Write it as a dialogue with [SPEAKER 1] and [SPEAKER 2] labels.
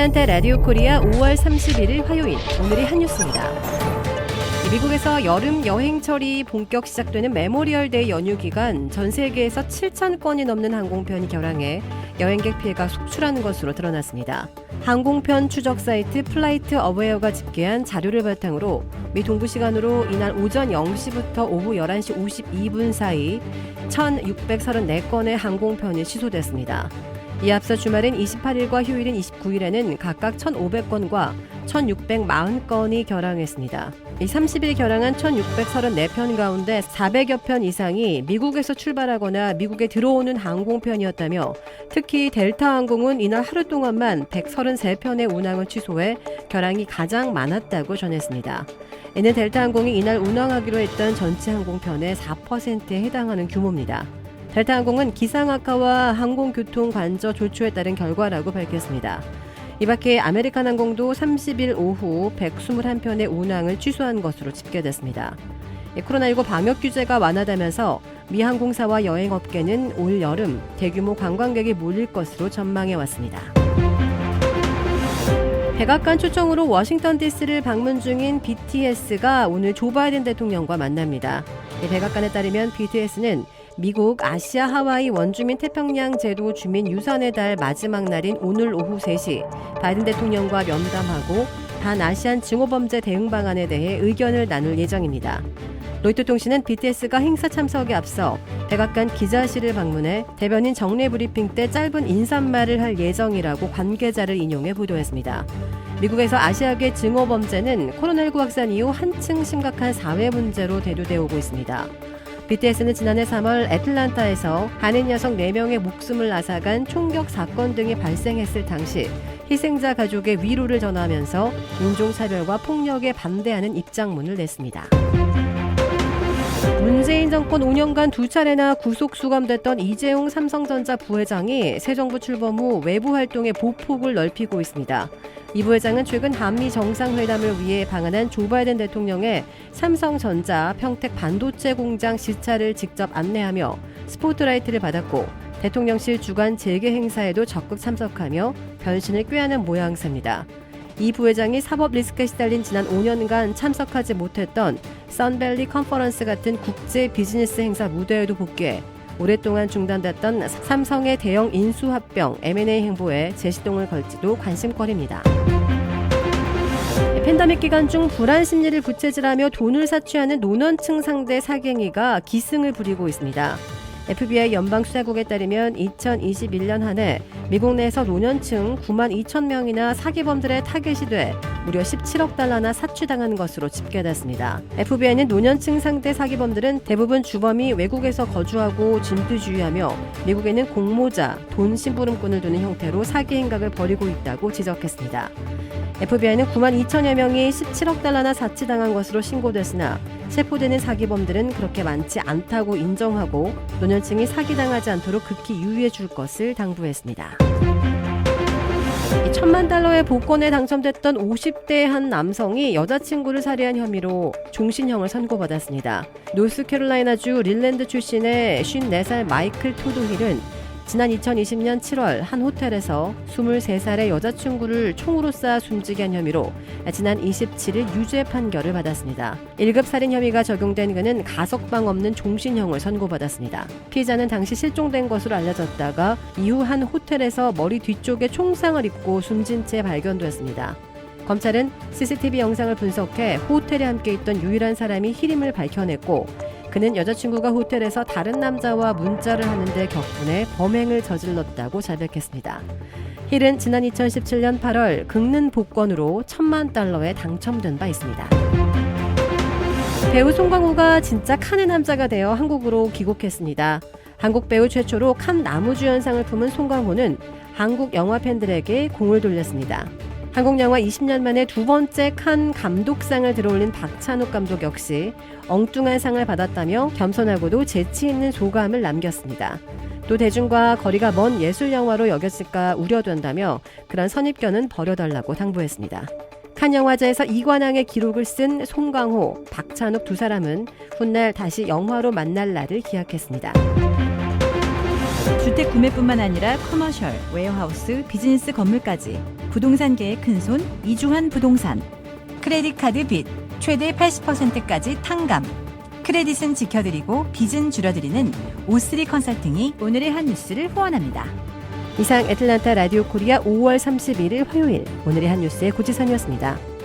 [SPEAKER 1] 애틀란타 라디오 코리아 5월 31일 화요일, 오늘의 한 뉴스입니다. 미국에서 여름 여행철이 본격 시작되는 메모리얼데이 연휴 기간 전 세계에서 7,000건이 넘는 항공편이 결항해 여행객 피해가 속출하는 것으로 드러났습니다. 항공편 추적 사이트 플라이트 어웨어가 집계한 자료를 바탕으로 미 동부 시간으로 이날 오전 0시부터 오후 11시 52분 사이 1,634건의 항공편이 취소됐습니다. 이에 앞서 주말인 28일과 휴일인 29일에는 각각 1,500건과 1,640건이 결항했습니다. 이 30일 결항한 1,634편 가운데 400여 편 이상이 미국에서 출발하거나 미국에 들어오는 항공편이었다며 특히 델타항공은 이날 하루 동안만 133편의 운항을 취소해 결항이 가장 많았다고 전했습니다. 이는 델타항공이 이날 운항하기로 했던 전체 항공편의 4%에 해당하는 규모입니다. 델타항공은 기상악화와 항공교통 관저 조처에 따른 결과라고 밝혔습니다. 이 밖에 아메리칸 항공도 30일 오후 121편의 운항을 취소한 것으로 집계됐습니다. 코로나19 방역 규제가 완화되면서 미 항공사와 여행업계는 올 여름 대규모 관광객이 몰릴 것으로 전망해왔습니다. 백악관 초청으로 워싱턴 DC를 방문 중인 BTS가 오늘 조 바이든 대통령과 만납니다. 백악관에 따르면 BTS는 미국 아시아 하와이 원주민 태평양 제도 주민 유산의 달 마지막 날인 오늘 오후 3시 바이든 대통령과 면담하고 반아시안 증오범죄 대응 방안에 대해 의견을 나눌 예정입니다. 로이터 통신은 BTS가 행사 참석에 앞서 백악관 기자실을 방문해 대변인 정례 브리핑 때 짧은 인사말을 할 예정이라고 관계자를 인용해 보도했습니다. 미국에서 아시아계 증오범죄는 코로나19 확산 이후 한층 심각한 사회 문제로 대두되어 오고 있습니다. BTS는 지난해 3월 애틀란타에서 한인 여성 4명의 목숨을 앗아간 총격 사건 등이 발생했을 당시 희생자 가족의 위로를 전하면서 인종차별과 폭력에 반대하는 입장문을 냈습니다. 문재인 정권 5년간 2차례나 구속 수감됐던 이재용 삼성전자 부회장이 새 정부 출범 후 외부 활동의 보폭을 넓히고 있습니다. 이 부회장은 최근 한미 정상회담을 위해 방한한 조 바이든 대통령의 삼성전자 평택 반도체 공장 시차를 직접 안내하며 스포트라이트를 받았고 대통령실 주간 재개 행사에도 적극 참석하며 변신을 꾀하는 모양새입니다. 이 부회장이 사법 리스크에 시달린 지난 5년간 참석하지 못했던 선밸리 컨퍼런스 같은 국제 비즈니스 행사 무대에도 복귀해 오랫동안 중단됐던 삼성의 대형 인수합병 M&A 행보에 재시동을 걸지도 관심거리입니다. 팬데믹 기간 중 불안 심리를 부채질하며 돈을 사취하는 노년층 상대 사기행위가 기승을 부리고 있습니다. FBI 연방수사국에 따르면 2021년 한 해 미국 내에서 노년층 9만 2천 명이나 사기범들의 타겟이 돼 무려 17억 달러나 사취당한 것으로 집계됐습니다. FBI는 노년층 상대 사기범들은 대부분 주범이 외국에서 거주하고 진두지휘하며 미국에는 공모자, 돈 심부름꾼을 두는 형태로 사기 행각을 벌이고 있다고 지적했습니다. FBI는 9만 2천여 명이 17억 달러나 사치당한 것으로 신고됐으나 체포되는 사기범들은 그렇게 많지 않다고 인정하고 노년층이 사기당하지 않도록 극히 유의해 줄 것을 당부했습니다. 1,000만 달러의 복권에 당첨됐던 50대 한 남성이 여자친구를 살해한 혐의로 종신형을 선고받았습니다. 노스캐롤라이나주 릴랜드 출신의 54살 마이클 토드힐은 지난 2020년 7월 한 호텔에서 23살의 여자친구를 총으로 쏴 숨지게 한 혐의로 지난 27일 유죄 판결을 받았습니다. 1급 살인 혐의가 적용된 그는 가석방 없는 종신형을 선고받았습니다. 피해자는 당시 실종된 것으로 알려졌다가 이후 한 호텔에서 머리 뒤쪽에 총상을 입고 숨진 채 발견됐습니다. 검찰은 CCTV 영상을 분석해 호텔에 함께 있던 유일한 사람이 힐임을 밝혀냈고 그는 여자친구가 호텔에서 다른 남자와 문자를 하는데 격분해 범행을 저질렀다고 자백했습니다. 힐은 지난 2017년 8월 긁는 복권으로 1,000만 달러에 당첨된 바 있습니다. 배우 송강호가 진짜 칸의 남자가 되어 한국으로 귀국했습니다. 한국 배우 최초로 칸 나무주연상을 품은 송강호는 한국 영화 팬들에게 공을 돌렸습니다. 한국 영화 20년 만에 두 번째 칸 감독상을 들어올린 박찬욱 감독 역시 엉뚱한 상을 받았다며 겸손하고도 재치 있는 소감을 남겼습니다. 또 대중과 거리가 먼 예술영화로 여겨질까 우려된다며 그런 선입견은 버려달라고 당부했습니다. 칸 영화제에서 이관왕의 기록을 쓴 송강호, 박찬욱 두 사람은 훗날 다시 영화로 만날 날을 기약했습니다.
[SPEAKER 2] 주택 구매뿐만 아니라 커머셜, 웨어하우스, 비즈니스 건물까지 부동산계의 큰손 이주환 부동산. 크레딧 카드 빚 최대 80%까지 탕감. 크레딧은 지켜드리고 빚은 줄여드리는 O3 컨설팅이 오늘의 한 뉴스를 후원합니다.
[SPEAKER 1] 이상 애틀란타 라디오 코리아 5월 31일 화요일 오늘의 한 뉴스의 고지선이었습니다.